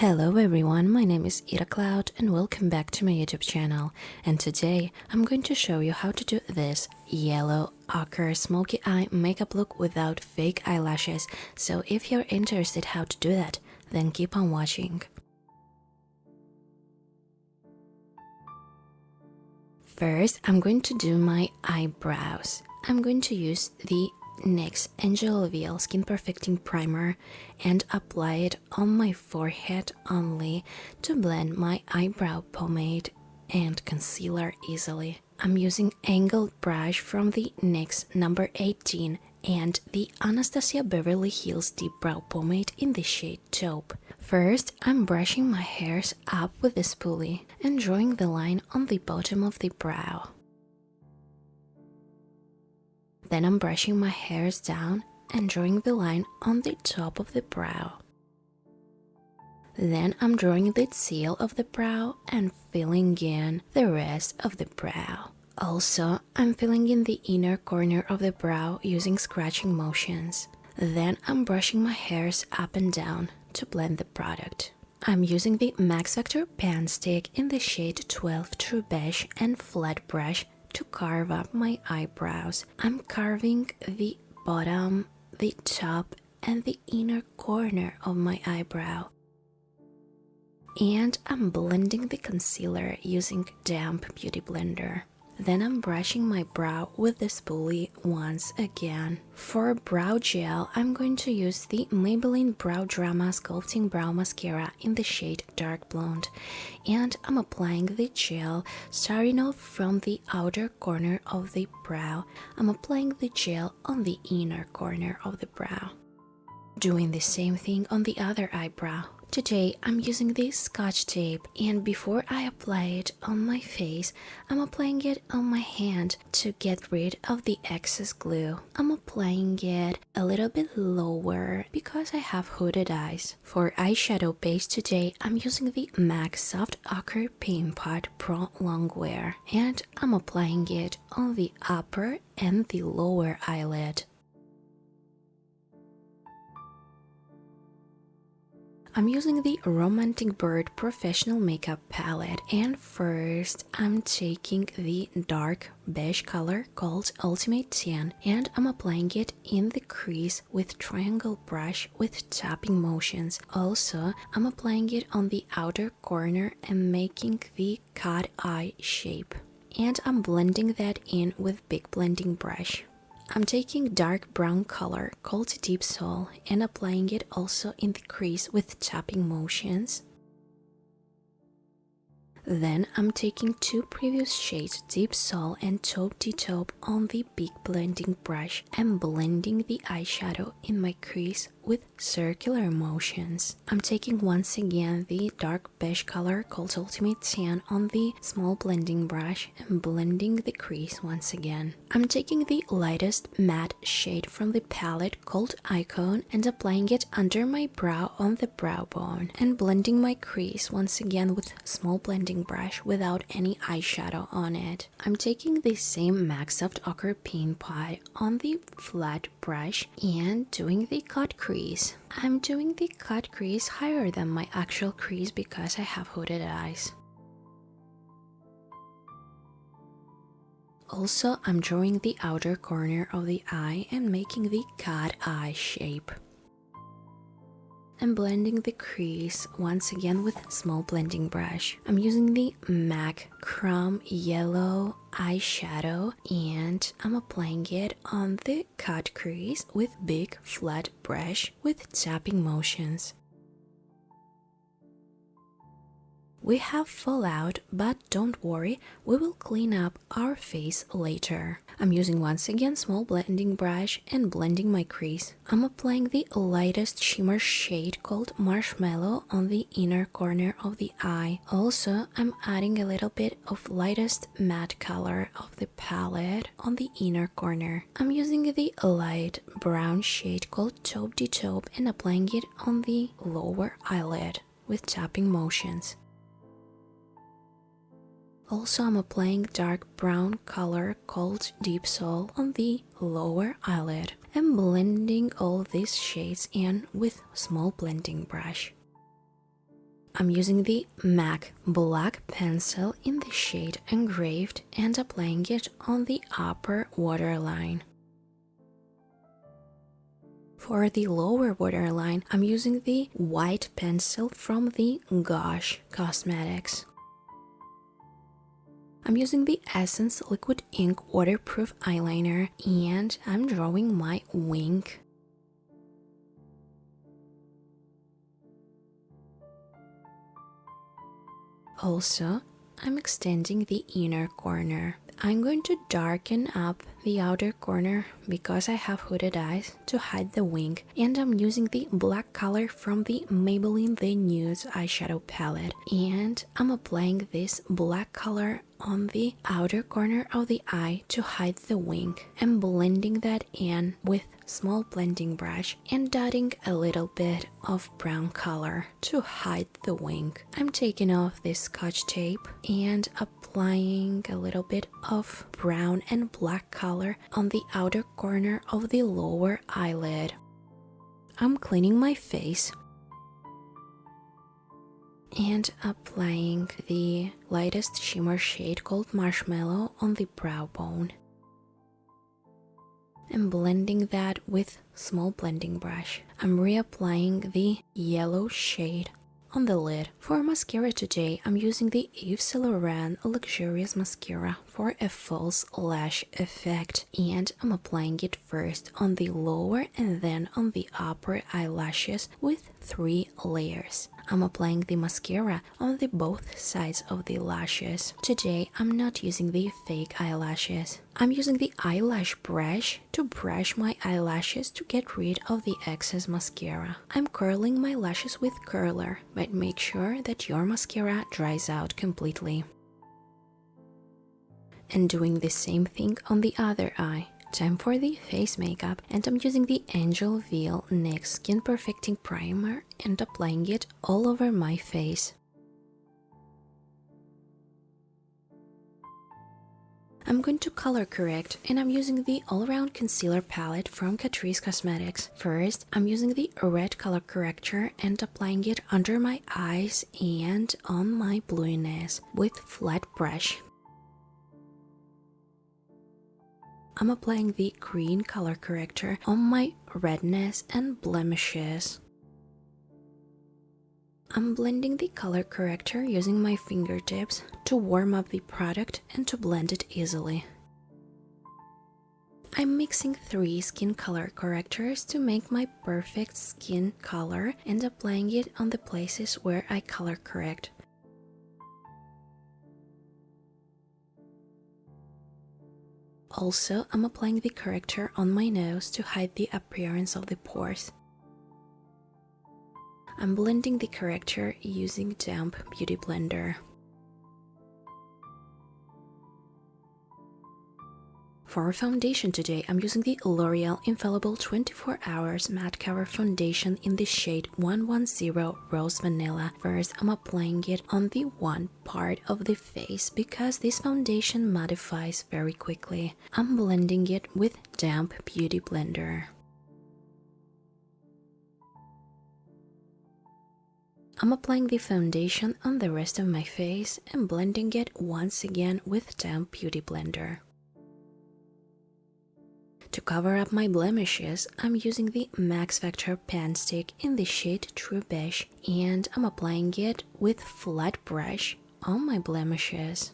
Hello everyone, my name is Ira Cloud and welcome back to my YouTube channel. And today I'm going to show you how to do this yellow ochre smoky eye makeup look without fake eyelashes. So if you're interested how to do that, then keep on watching. First, I'm going to do my eyebrows. I'm going to use the NYX Angel Veil Skin Perfecting Primer and apply it on my forehead only to blend my eyebrow pomade and concealer easily. I'm using angled brush from the NYX number 18 and the Anastasia Beverly Hills Deep Brow Pomade in the shade Taupe. First, I'm brushing my hairs up with the spoolie and drawing the line on the bottom of the brow. Then I'm brushing my hairs down and drawing the line on the top of the brow. Then I'm drawing the tail of the brow and filling in the rest of the brow. Also, I'm filling in the inner corner of the brow using scratching motions. Then I'm brushing my hairs up and down to blend the product. I'm using the Max Factor Pan Stick in the shade 12 True Beige and flat brush to carve up my eyebrows. I'm carving the bottom, the top, and the inner corner of my eyebrow. And I'm blending the concealer using damp beauty blender. Then I'm brushing my brow with the spoolie once again. For brow gel, I'm going to use the Maybelline Brow Drama Sculpting Brow Mascara in the shade Dark Blonde. And I'm applying the gel, starting off from the outer corner of the brow. I'm applying the gel on the inner corner of the brow. Doing the same thing on the other eyebrow. Today I'm using this scotch tape, and before I apply it on my face, I'm applying it on my hand to get rid of the excess glue. I'm applying it a little bit lower because I have hooded eyes. For eyeshadow base today, I'm using the MAC Soft Ochre Paint Pot Pro Longwear, and I'm applying it on the upper and the lower eyelid. I'm using the Romantic Bird Professional Makeup Palette, and first I'm taking the dark beige color called Ultimate Tan and I'm applying it in the crease with triangle brush with tapping motions. Also, I'm applying it on the outer corner and making the cat eye shape. And I'm blending that in with big blending brush. I'm taking dark brown color called Deep Soul and applying it also in the crease with tapping motions. Then I'm taking two previous shades, Deep Soul and Taupe de Taupe, on the big blending brush and blending the eyeshadow in my crease with circular motions. I'm taking once again the dark beige color called Ultimate Tan on the small blending brush and blending the crease once again. I'm taking the lightest matte shade from the palette called Icon and applying it under my brow on the brow bone and blending my crease once again with small blending brush without any eyeshadow on it. I'm taking the same MAC Soft Ochre Paint Pot on the flat brush and doing the cut crease. I'm doing the cut crease higher than my actual crease because I have hooded eyes. Also, I'm drawing the outer corner of the eye and making the cat eye shape. I'm blending the crease once again with small blending brush. I'm using the MAC Chrome Yellow eyeshadow and I'm applying it on the cut crease with big flat brush with tapping motions. We have fallout, but don't worry, we will clean up our face later. I'm using once again small blending brush and blending my crease. I'm applying the lightest shimmer shade called Marshmallow on the inner corner of the eye. Also, I'm adding a little bit of lightest matte color of the palette on the inner corner. I'm using the light brown shade called Taupe de Taupe and applying it on the lower eyelid with tapping motions. Also, I'm applying dark brown color called Deep Soul on the lower eyelid and blending all these shades in with small blending brush. I'm using the MAC black pencil in the shade Engraved and applying it on the upper waterline. For the lower waterline, I'm using the white pencil from the Gosh Cosmetics. I'm using the Essence Liquid Ink Waterproof Eyeliner and I'm drawing my wing. Also, I'm extending the inner corner. I'm going to darken up the outer corner because I have hooded eyes to hide the wing, and I'm using the black color from the Maybelline The Nudes eyeshadow palette, and I'm applying this black color on the outer corner of the eye to hide the wing and blending that in with small blending brush and dotting a little bit of brown color to hide the wing. I'm taking off this scotch tape and applying a little bit of brown and black color on the outer corner of the lower eyelid. I'm cleaning my face and applying the lightest shimmer shade called Marshmallow on the brow bone and blending that with small blending brush. I'm reapplying the yellow shade on the lid. For mascara today, I'm using the Yves Saint Laurent Luxurious Mascara for a false lash effect, and I'm applying it first on the lower and then on the upper eyelashes with 3 layers. I'm applying the mascara on the both sides of the lashes. Today, I'm not using the fake eyelashes. I'm using the eyelash brush to brush my eyelashes to get rid of the excess mascara. I'm curling my lashes with curler, but make sure that your mascara dries out completely. And doing the same thing on the other eye. Time for the face makeup, and I'm using the Angel Veil NYX Skin Perfecting Primer and applying it all over my face. I'm going to color correct, and I'm using the all-around concealer palette from Catrice Cosmetics. First, I'm using the red color corrector and applying it under my eyes and on my blueness with flat brush. I'm applying the green color corrector on my redness and blemishes. I'm blending the color corrector using my fingertips to warm up the product and to blend it easily. I'm mixing 3 skin color correctors to make my perfect skin color and applying it on the places where I color correct. Also, I'm applying the corrector on my nose to hide the appearance of the pores. I'm blending the corrector using damp beauty blender. For foundation today, I'm using the L'Oreal Infallible 24 Hours Matte Cover Foundation in the shade 110 Rose Vanilla. First, I'm applying it on the one part of the face because this foundation mattifies very quickly. I'm blending it with damp beauty blender. I'm applying the foundation on the rest of my face and blending it once again with damp beauty blender. To cover up my blemishes, I'm using the Max Factor Pan Stick in the shade True Beige, and I'm applying it with flat brush on my blemishes.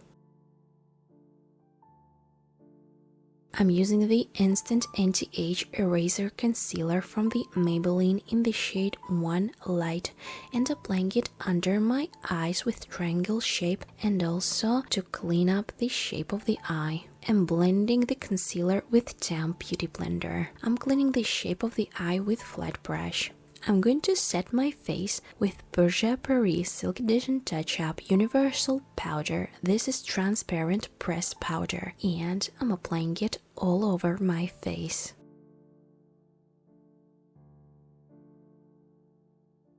I'm using the Instant Anti-Age Eraser Concealer from the Maybelline in the shade 1 Light and applying it under my eyes with triangle shape and also to clean up the shape of the eye. And blending the concealer with damp beauty blender. I'm cleaning the shape of the eye with flat brush. I'm going to set my face with Bourjois Paris Silk Edition Touch Up Universal Powder. This is transparent pressed powder and I'm applying it all over my face.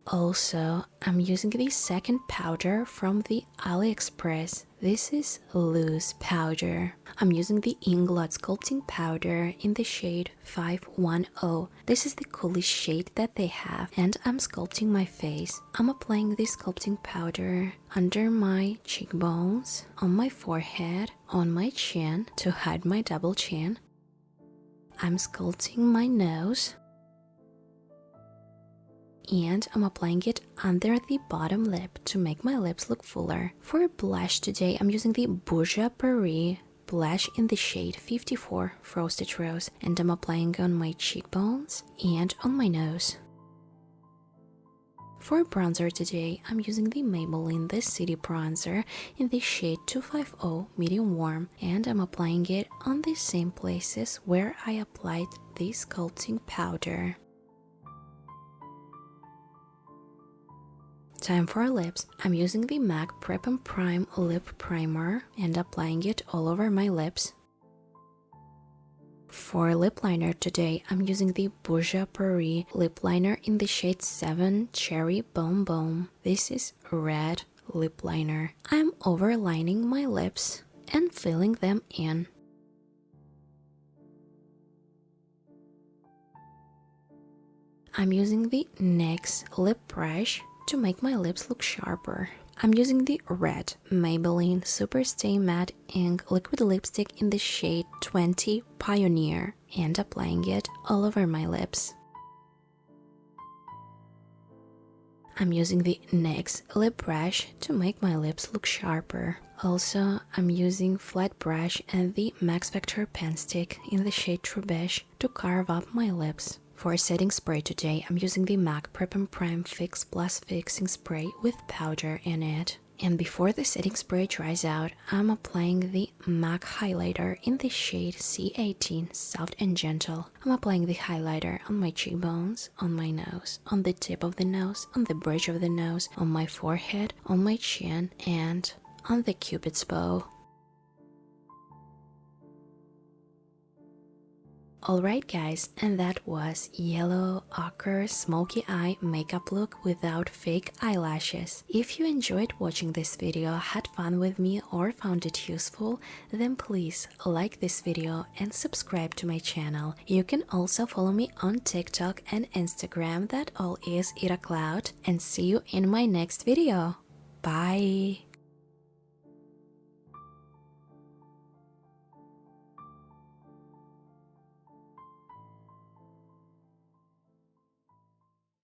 Also, I'm using the second powder from the AliExpress. This is loose powder. I'm using the Inglot sculpting powder in the shade 510. This is the coolest shade that they have, and I'm sculpting my face. I'm applying this sculpting powder under my cheekbones, on my forehead, on my chin to hide my double chin. I'm sculpting my nose. And I'm applying it under the bottom lip to make my lips look fuller. For blush today, I'm using the Bourjois Paris blush in the shade 54 Frosted Rose, and I'm applying on my cheekbones and on my nose. For bronzer today, I'm using the Maybelline The City bronzer in the shade 250 Medium Warm, and I'm applying it on the same places where I applied the sculpting powder. Time for lips. I'm using the MAC Prep and Prime Lip Primer and applying it all over my lips. For lip liner today, I'm using the Bourjois Paris lip liner in the shade 7 Cherry Boom Boom. This is red lip liner. I'm overlining my lips and filling them in. I'm using the NYX lip brush to make my lips look sharper. I'm using the red Maybelline Super Stay Matte Ink liquid lipstick in the shade 20 Pioneer and applying it all over my lips. I'm using the NYX lip brush to make my lips look sharper. Also, I'm using flat brush and the Max Factor pen stick in the shade True Beige to carve up my lips. For setting spray today, I'm using the MAC Prep and Prime Fix Plus Fixing Spray with powder in it. And before the setting spray dries out, I'm applying the MAC highlighter in the shade C18 Soft and Gentle. I'm applying the highlighter on my cheekbones, on my nose, on the tip of the nose, on the bridge of the nose, on my forehead, on my chin, and on the Cupid's bow. Alright guys, and that was yellow ochre smoky eye makeup look without fake eyelashes. If you enjoyed watching this video, had fun with me, or found it useful, then please like this video and subscribe to my channel. You can also follow me on TikTok and Instagram, that all is Ira Cloud, and see you in my next video. Bye!